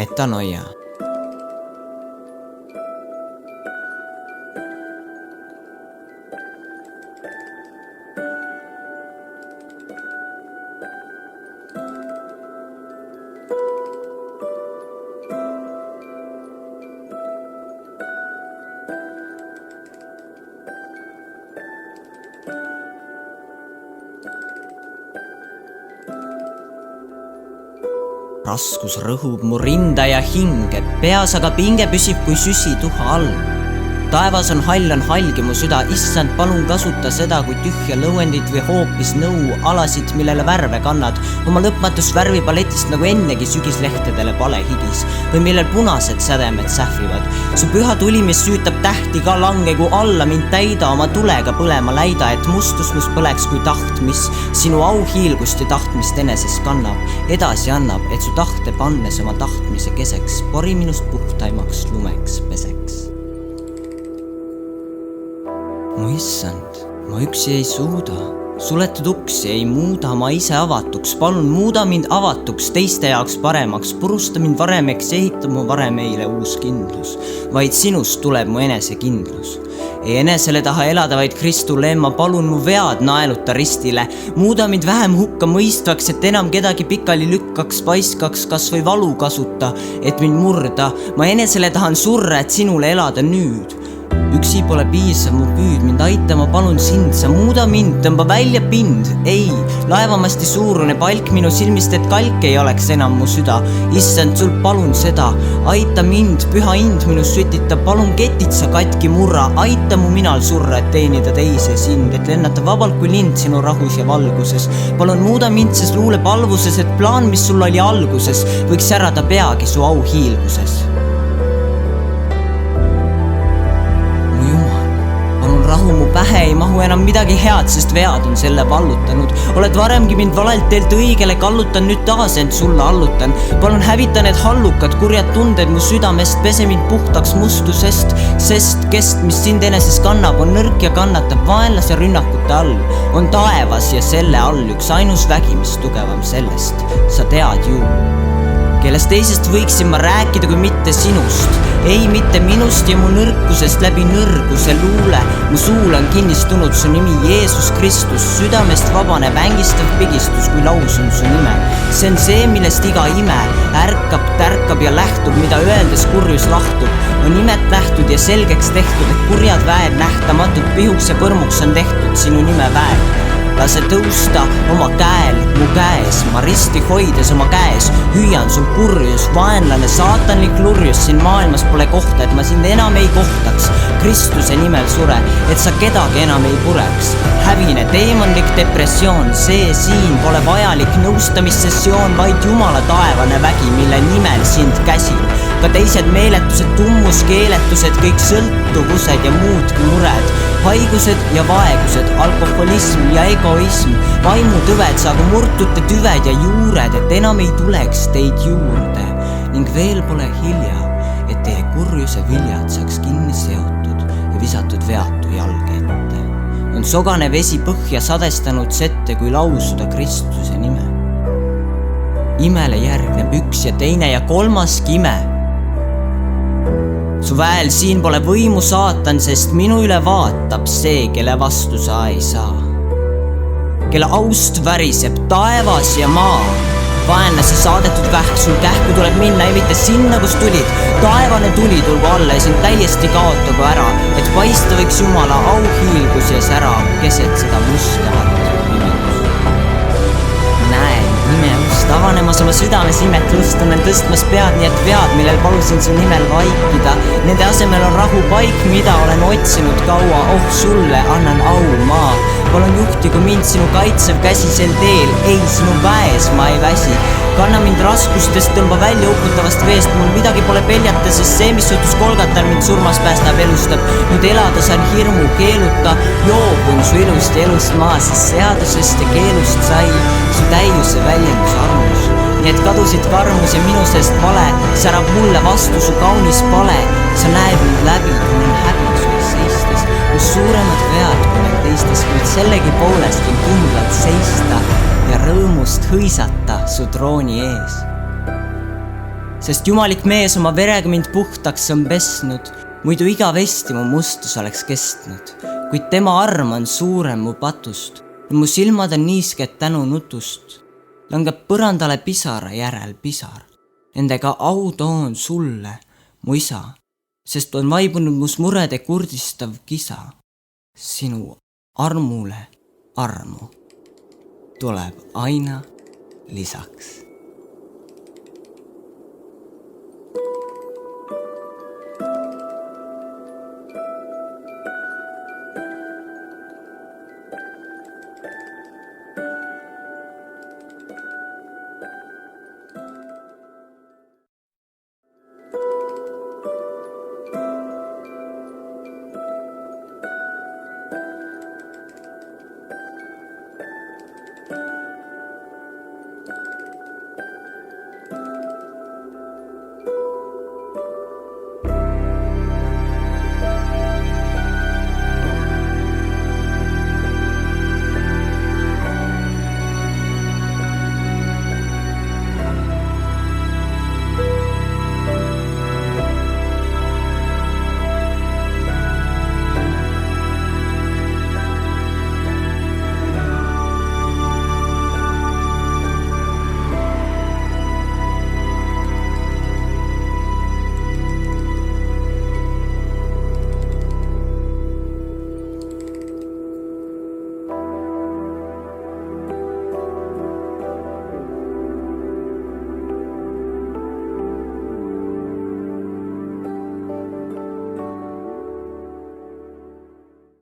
Metanoia. Raskus rõhub mu rinda ja hinge, peas aga pinge püsib kui süsi tuha all. Taevas on halgi mu süda, issand, palun kasuta seda kui tühja lõuendit või hoopis alasid, millele värve kannad, oma lõpmatust värvipaletist nagu ennegi sügislehtedele palehigis või millel punased sädemed sähvivad. Su püha tuli, mis süütab tähti ka langegu alla, mind täida oma tulega põlema läida, et mustus mus põleks kui taht, mis sinu auhiilgust ja tahtmist eneses kannab, edasi annab, et su tahte pannes oma tahtmise keseks, pori minust puhtaimaks lumeks peseks. Mu issand, ma üksi ei suuda, suletud uksi ei muuda ma ise avatuks, palun muuda mind avatuks, teiste jaoks paremaks, purusta mind varemeks, ehita mu varem meile uus kindlus, vaid sinust tuleb mu enesekindlus. Ei enesele taha elada, vaid Kristule, ma palun mu vead naeluta ristile, muuda mind vähem hukka mõistvaks, et enam kedagi pikali lükkaks, paiskaks kas või valu kasuta, et mind murda, ma enesele tahan surra, et sinule elada nüüd. Üksi pole piisav mu püüd, mind aita, ma palun sind, sa muuda mind, tõmba välja pind, ei, laevamasti suurune palk minu silmist, et kalk ei oleks enam mu süda, issand, sul palun seda, aita mind, püha ind minu sütita, palun ketitsa katki murra, aita mu minal surra, et teenida teise sind, et lennata vabalt kui lind sinu rahus ja valguses, palun muuda mind, sest luuleb alvuses, et plaan, mis sul oli alguses, võiks särada peagi su auhiilguses. Rahu mu pähe ei mahu enam midagi head, sest vead on selle vallutanud. Oled varemgi mind valelt teelt õigele kallutan, nüüd taas end sulle allutan. Palun hävita need hallukad, kurjad tunded mu südamest, pese mind puhtaks mustusest, sest kest, mis sind eneses kannab, on nõrk ja kannatab vaenlase rünnakute all. On taevas ja selle all üks ainus vägi, mis tugevam sellest. Sa tead ju, kellest teisest võiksin ma rääkida, kui mitte sinust. Ei, mitte minust ja mu nõrkusest läbi nõrguse luule. Mu suul on kinnistunud su nimi Jeesus Kristus, südamest vabanev ängistav pigistus, kui lausun su nime. See on see, millest iga ime ärkab, tärkab ja lähtub, mida öeldes kurjus lahtub. On imet nähtud ja selgeks tehtud, et kurjad väed nähtamatult pihuks ja põrmuks on tehtud sinu nime väed. Lase tõusta oma käel mu käes, ma risti hoides oma käes, hüüan sul kurjus, vaenlane, saatanlik lurjus, siin maailmas pole kohta, et ma sind enam ei kohtaks, Kristuse nimel sure, et sa kedagi enam ei pureks. Hävine teemonlik depressioon, see siin pole vajalik nõustamissessioon, vaid Jumala taevane vägi, mille nimel sind käsin. Ka teised meeletused, tummus, keeletused, kõik sõltuvused ja muudki mured, haigused ja vaegused, alkoholism ja egoism, vaimutõved, saagu murtute tüved ja juured, et enam ei tuleks teid juurde. Ning veel pole hilja, et teie kurjuse viljad saaks kinni seotud ja visatud veatu jalge ette. On sogane vesi põhja sadestanud sette, kui lausuda Kristuse nime. Imele järgneb üks ja teine ja kolmaski ime. Su väel siin pole võimu saatan, sest minu üle vaatab see, kelle vastu sa ei saa. Kelle aust väriseb taevas ja maa. Vaenlase saadetud vähk, sul kähku tuleb minna ja mitte sinna, kus tulid. Taevane tuli tulgu alla ja sind täiesti kaotagu ära, et paista võiks Jumala auhiilgus ja sära keset seda mustavat pimeldust. Näen imeust avanemas oma südames imetlust, tunnen tõstmas pead, nii et vead, millel palusin su nimel vaikida. Nende asemel on rahu paik, mida olen otsinud kaua, sulle annan au maa. Palun juhtigu mind sinu kaitsev käsi sel teel, ei sinu väes ma ei väsi. Kanna mind raskustest, tõmba välja uputavast veest, mul midagi pole peljata, sest see, mis juhtus Golgatal, mind surmas päästab, elustab. Nüüd elada saan hirmu keeluta, joobun su ilust ja elust maa, sest seadusest ja keelust sai su täiuse väljendus armus. Nii et kadusid karmus ja minu seest vale, särab mulle vastu su kaunis pale. Sa näed mind läbi, tunnen häbi sul seistes, kus suuremad vead kui teistes, kuid sellegi poolest võin kindlalt seista ja rõõmust hõisata su trooni ees. sest jumalik mees oma verega mind puhtaks on pesnud, muidu igavesti mu mustus oleks kestnud. Kuid tema arm on suurem mu patust ja mu silmad on niisked tänu nutust. Langeb põrandale pisara järel pisar. Nendega au toon sulle, mu isa, sest on vaibunud mus murede kurdistav kisa. Sinu armule armu tuleb aina lisaks.